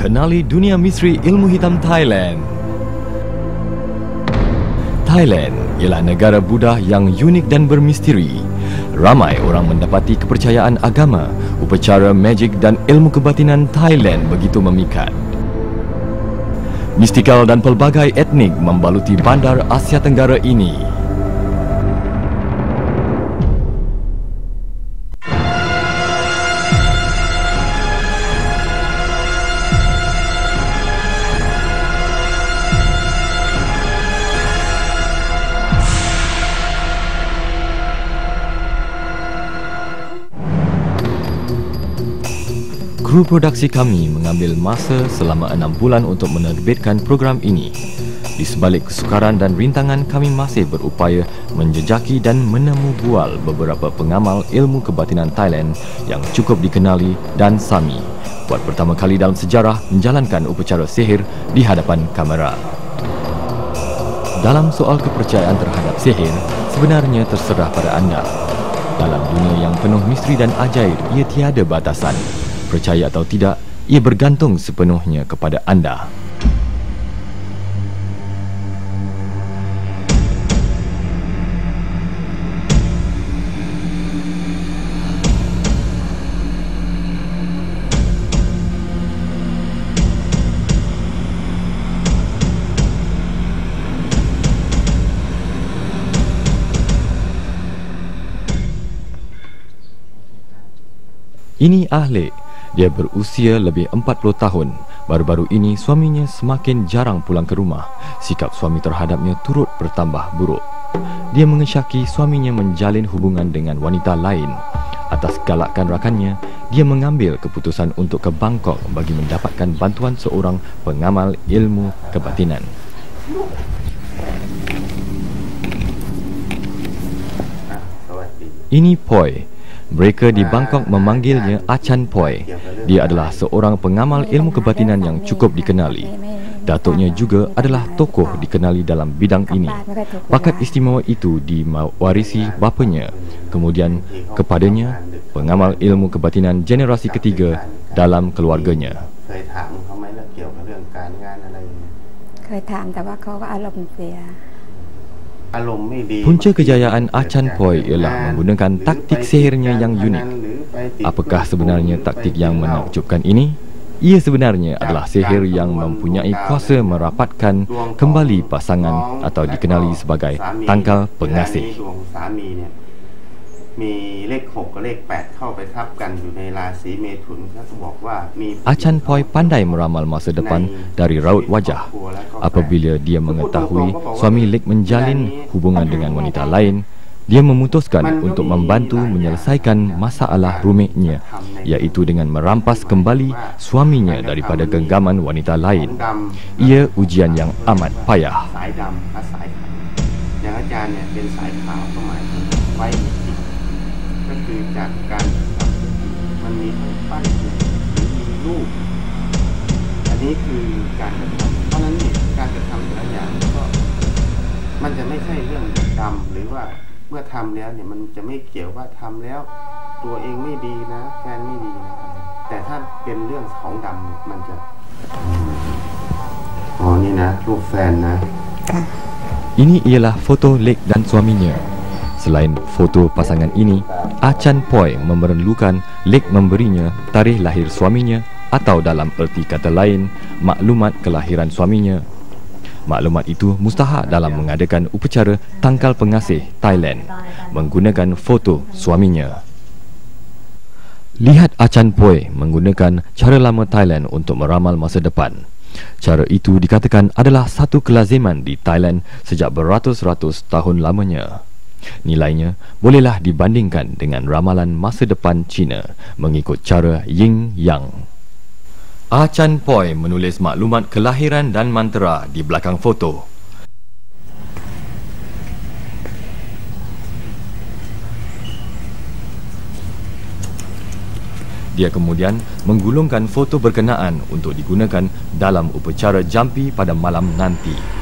Kenali dunia misteri ilmu hitam Thailand. Thailand ialah negara Buddha yang unik dan bermisteri. Ramai orang mendapati kepercayaan agama, upacara magik dan ilmu kebatinan Thailand begitu memikat. Mistikal dan pelbagai etnik membaluti bandar Asia Tenggara ini. Kru produksi kami mengambil masa selama 6 bulan untuk menerbitkan program ini. Di sebalik kesukaran dan rintangan, kami masih berupaya menjejaki dan menemu bual beberapa pengamal ilmu kebatinan Thailand yang cukup dikenali dan sami buat pertama kali dalam sejarah menjalankan upacara sihir di hadapan kamera. Dalam soal kepercayaan terhadap sihir, sebenarnya terserah pada anda. Dalam dunia yang penuh misteri dan ajaib, ia tiada batasan. Percaya atau tidak, ia bergantung sepenuhnya kepada anda. Ini Ahli. Dia berusia lebih 40 tahun. Baru-baru ini suaminya semakin jarang pulang ke rumah. Sikap suami terhadapnya turut bertambah buruk. Dia mengesyaki suaminya menjalin hubungan dengan wanita lain. Atas galakan rakannya, dia mengambil keputusan untuk ke Bangkok bagi mendapatkan bantuan seorang pengamal ilmu kebatinan. Ini Poi. Mereka di Bangkok memanggilnya Achan Poi. Dia adalah seorang pengamal ilmu kebatinan yang cukup dikenali. Datuknya juga adalah tokoh dikenali dalam bidang ini. Bakat istimewa itu diwarisi bapanya. Kemudian kepadanya, pengamal ilmu kebatinan generasi ketiga dalam keluarganya. Punca kejayaan Achan Poi ialah menggunakan taktik sihirnya yang unik. Apakah sebenarnya taktik yang menakjubkan ini? Ia sebenarnya adalah sihir yang mempunyai kuasa merapatkan kembali pasangan atau dikenali sebagai tangkal pengasih. Achan Poi pandai meramal masa depan dari raut wajah. Apabila dia mengetahui suami Lek menjalin hubungan dengan wanita lain, dia memutuskan untuk membantu menyelesaikan masalah rumitnya, iaitu dengan merampas kembali suaminya daripada genggaman wanita lain. Ia ujian yang amat payah.เมื่อทำแล้วเนี่ยมันจะไม่เกี่ยวว่าทำแล้วตัวเองไม่ดีนะแฟนไม่ดีนะแต่ถ้าเป็นเรื่องของดำมันจะนี่นะรูปแฟนนะ Ini ialah foto Lek dan suaminya. Selain foto pasangan ini, Achan Poi memerlukan Lek memberinya tarikh lahir suaminya atau dalam erti kata lain, maklumat kelahiran suaminya. Maklumat itu mustahak dalam mengadakan upacara tangkal pengasih Thailand menggunakan foto suaminya. Lihat Achan Poi menggunakan cara lama Thailand untuk meramal masa depan. Cara itu dikatakan adalah satu kelaziman di Thailand sejak beratus-ratus tahun lamanya. Nilainya bolehlah dibandingkan dengan ramalan masa depan Cina mengikut cara Yin Yang. Achan Poi menulis maklumat kelahiran dan mantra di belakang foto. Dia kemudian menggulungkan foto berkenaan untuk digunakan dalam upacara jampi pada malam nanti.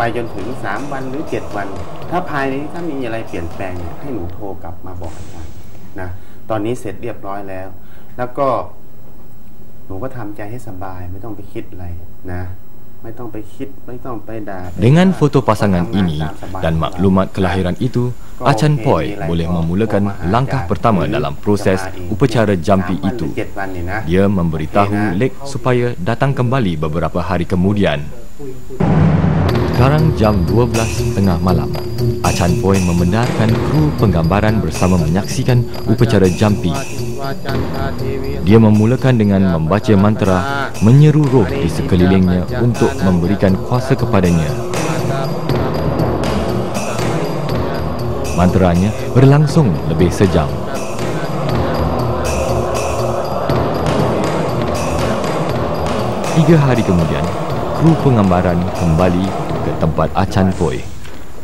ไปจนถึง3 วันหรือ7 วันถ้าภายในนี้ถ้ามีอะไรเปลี่ยนแปลงเนี่ยให้หนูโทรกลับมาบอกอาจารย์นะตอนนี้เสร็จเรียบร้อยแล้วแล้วก็หนูก็ทำใจให้สบายไม่ต้องไปคิดอะไรนะไม่ต้องไปคิดไม่ต้องไปด่า Dengan foto pasangan ini dan maklumat kelahiran itu, Achan Poi boleh memulakan langkah pertama dalam proses upacara jampi itu. Dia memberitahu Lek supaya datang kembali beberapa hari kemudian. Sekarang jam 12:30 malam. Achan Poi membenarkan kru penggambaran bersama menyaksikan upacara jampi. Dia memulakan dengan membaca mantra, menyeru roh di sekelilingnya untuk memberikan kuasa kepadanya. Mantranya berlangsung lebih sejam. Tiga hari kemudian, kru penggambaran kembali ke tempat Achan Poi.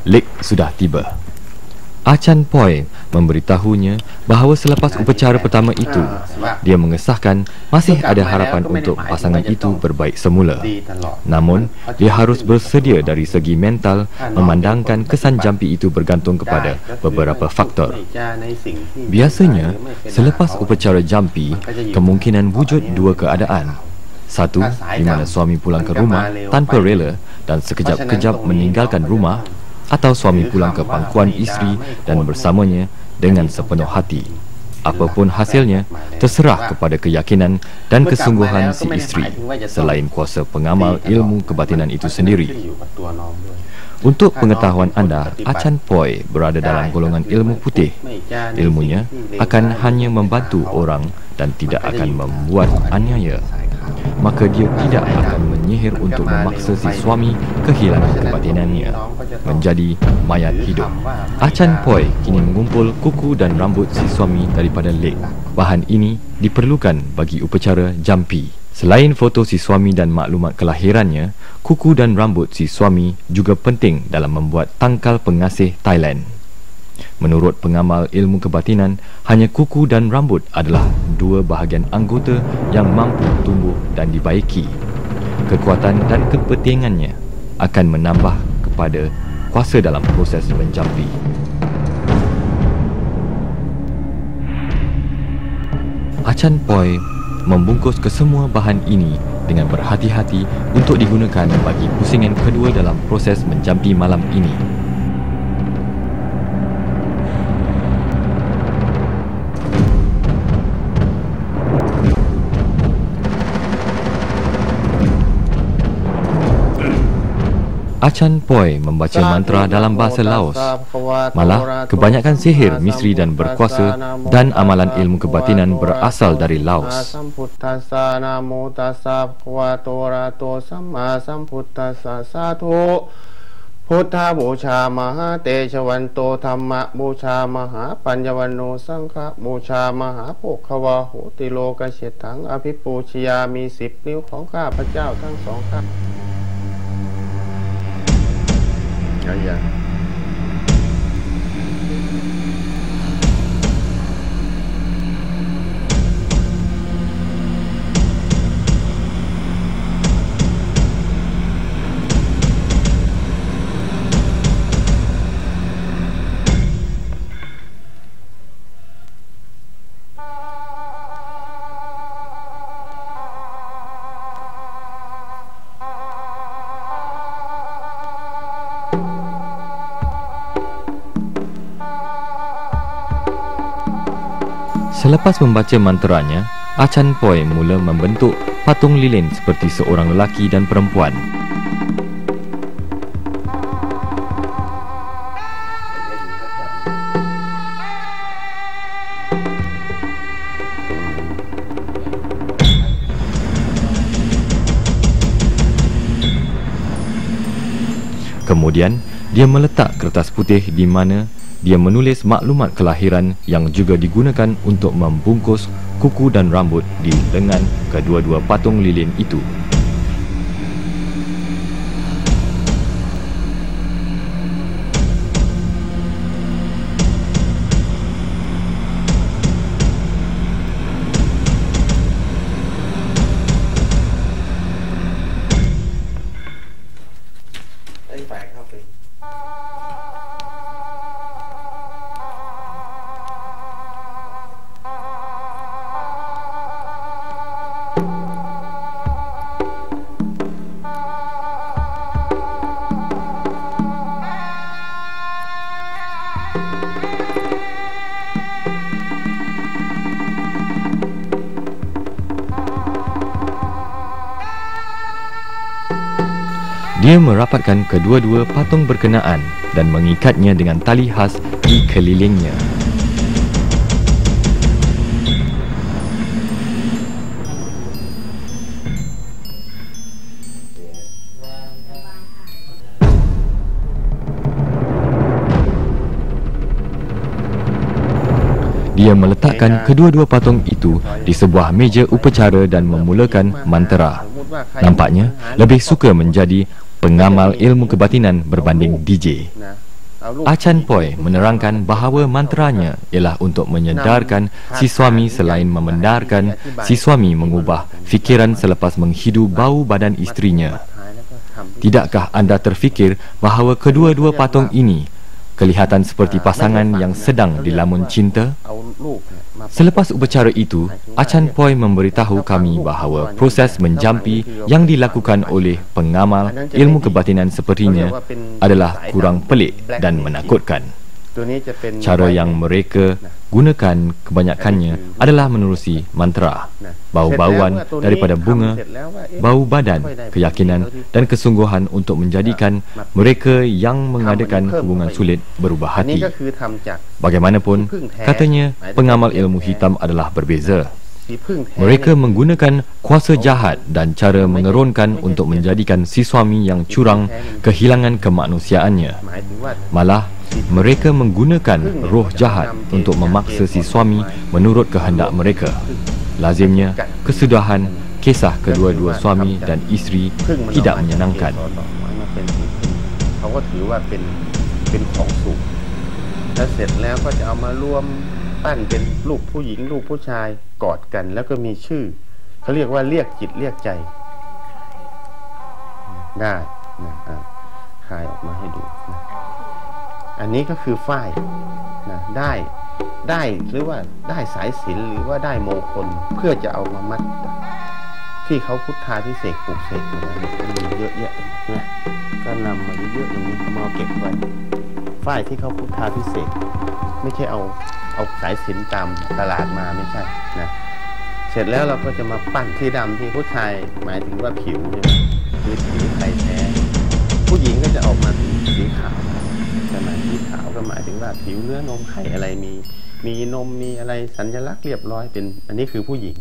Lek sudah tiba. Achan Poi memberitahunya bahawa selepas upacara pertama itu, dia mengesahkan masih ada harapan untuk pasangan itu berbaik semula. Namun, dia harus bersedia dari segi mental memandangkan kesan jampi itu bergantung kepada beberapa faktor. Biasanya, selepas upacara jampi, kemungkinan wujud dua keadaan. Satu, di mana suami pulang ke rumah tanpa rela dan sekejap-kejap meninggalkan rumah, atau suami pulang ke pangkuan isteri dan bersamanya dengan sepenuh hati. Apapun hasilnya, terserah kepada keyakinan dan kesungguhan si isteri selain kuasa pengamal ilmu kebatinan itu sendiri. Untuk pengetahuan anda, Achan Poi berada dalam golongan ilmu putih. Ilmunya akan hanya membantu orang dan tidak akan membuat aniaya. Maka dia tidak akan menyihir untuk memaksa si suami kehilangan kebatinannya menjadi mayat hidup. Achan Poi kini mengumpul kuku dan rambut si suami daripada Lek. Bahan ini diperlukan bagi upacara jampi. Selain foto si suami dan maklumat kelahirannya, kuku dan rambut si suami juga penting dalam membuat tangkal pengasih Thailand. Menurut pengamal ilmu kebatinan, hanya kuku dan rambut adalah dua bahagian anggota yang mampu tumbuh dan dibaiki. Kekuatan dan kepentingannya akan menambah kepada kuasa dalam proses menjampi. Achan Poi membungkus kesemua bahan ini dengan berhati-hati untuk digunakan bagi pusingan kedua dalam proses menjampi malam ini. Achan Poi membaca mantra dalam bahasa Laos. Malah, kebanyakan sihir, misteri dan berkuasa dan amalan ilmu kebatinan berasal dari Laos. Puttha Bucha Maha Tejawanto Dhamma Bucha Maha Panjavano Sangha Bucha Maha Pokawa Hoti Loka Shetang Apipuchiyami 10 นิ้วของข้าพเจ้าทั้งสองข้างYa. Selepas membaca mantranya, Achan Poi mula membentuk patung lilin seperti seorang lelaki dan perempuan. Kemudian, dia meletak kertas putih di mana dia menulis maklumat kelahiran yang juga digunakan untuk membungkus kuku dan rambut di lengan kedua-dua patung lilin itu. Dia merapatkan kedua-dua patung berkenaan dan mengikatnya dengan tali khas di kelilingnya. Dia meletakkan kedua-dua patung itu di sebuah meja upacara dan memulakan mantera. Nampaknya lebih suka menjadi pengamal ilmu kebatinan berbanding DJ. Achan Poi menerangkan bahawa manteranya ialah untuk menyedarkan si suami selain membenarkan si suami mengubah fikiran selepas menghidu bau badan isterinya. Tidakkah anda terfikir bahawa kedua-dua patung ini kelihatan seperti pasangan yang sedang dilamun cinta? Selepas upacara itu, Achan Poi memberitahu kami bahawa proses menjampi yang dilakukan oleh pengamal ilmu kebatinan sepertinya adalah kurang pelik dan menakutkan. Cara yang mereka gunakan kebanyakannya adalah menerusi mantra, bau-bauan daripada bunga, bau badan, keyakinan dan kesungguhan untuk menjadikan mereka yang mengadakan hubungan sulit berubah hati. Bagaimanapun, katanya pengamal ilmu hitam adalah berbeza. Mereka menggunakan kuasa jahat dan cara mengerunkan untuk menjadikan si suami yang curang kehilangan kemanusiaannya. Malah, mereka menggunakan roh jahat untuk memaksa si suami menurut kehendak mereka. Lazimnya, kesudahan kisah kedua-dua suami dan isteri tidak menyenangkan.อันนี้ก็คือฝ้ายนะได้หรือว่าได้สายสิญจน์หรือว่าได้มงคลเพื่อจะเอามามัดที่เขาพุทธาพิเศษปลูกเสกมามีเยอะแยะนะก็นำมาเยอะๆอย่างนี้มาเก็บไว้ฝ้ายที่เขาพุทธาพิเศษไม่ใช่เอาสายสิญจน์ตามตลาดมาไม่ใช่นะเสร็จแล้วเราก็จะมาปั้นที่ดำที่ผู้ชายหมายถึงว่าผิวใช่ไหมคือสีไข่แท้ผู้หญิงก็จะออกมาสีขาวสีขาวก็หมายถึงว่าผิวเนื้อนมไข่อะไรมีนมมีอะไรสัญลักษณ์เรียบร้อยเป็นอันนี้คือผู้หญิง